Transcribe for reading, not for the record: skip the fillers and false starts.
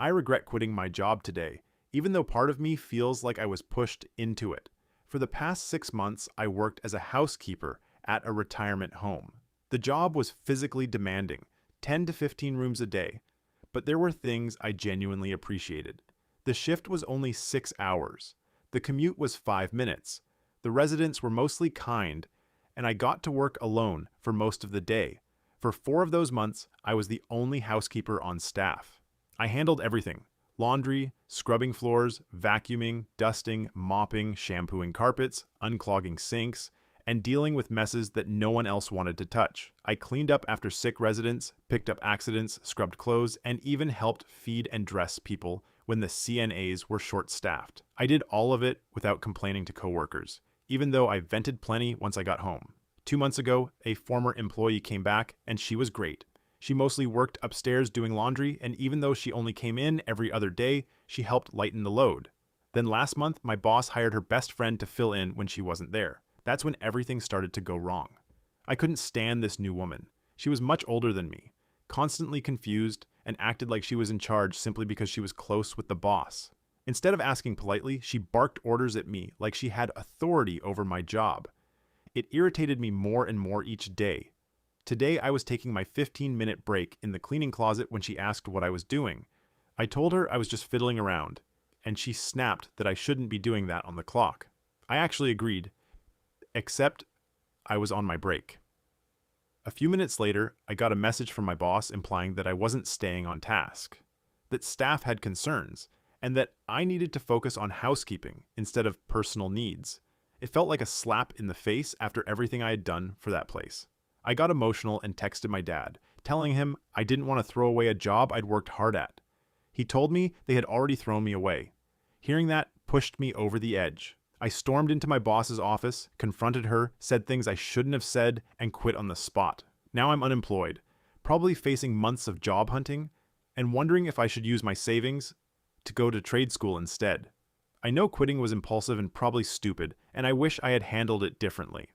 I regret quitting my job today, even though part of me feels like I was pushed into it. For the past 6 months, I worked as a housekeeper at a retirement home. The job was physically demanding, 10 to 15 rooms a day, but there were things I genuinely appreciated. The shift was only 6 hours. The commute was 5 minutes. The residents were mostly kind, and I got to work alone for most of the day. For 4 of those months, I was the only housekeeper on staff. I handled everything: laundry, scrubbing floors, vacuuming, dusting, mopping, shampooing carpets, unclogging sinks, and dealing with messes that no one else wanted to touch. I cleaned up after sick residents, picked up accidents, scrubbed clothes, and even helped feed and dress people when the CNAs were short-staffed. I did all of it without complaining to coworkers, even though I vented plenty once I got home. 2 months ago, a former employee came back, and she was great. She mostly worked upstairs doing laundry, and even though she only came in every other day, she helped lighten the load. Then last month, my boss hired her best friend to fill in when she wasn't there. That's when everything started to go wrong. I couldn't stand this new woman. She was much older than me, constantly confused, and acted like she was in charge simply because she was close with the boss. Instead of asking politely, she barked orders at me like she had authority over my job. It irritated me more and more each day. Today, I was taking my 15-minute break in the cleaning closet when she asked what I was doing. I told her I was just fiddling around, and she snapped that I shouldn't be doing that on the clock. I actually agreed, except I was on my break. A few minutes later, I got a message from my boss implying that I wasn't staying on task, that staff had concerns, and that I needed to focus on housekeeping instead of personal needs. It felt like a slap in the face after everything I had done for that place. I got emotional and texted my dad, telling him I didn't want to throw away a job I'd worked hard at. He told me they had already thrown me away. Hearing that pushed me over the edge. I stormed into my boss's office, confronted her, said things I shouldn't have said, and quit on the spot. Now I'm unemployed, probably facing months of job hunting, and wondering if I should use my savings to go to trade school instead. I know quitting was impulsive and probably stupid, and I wish I had handled it differently.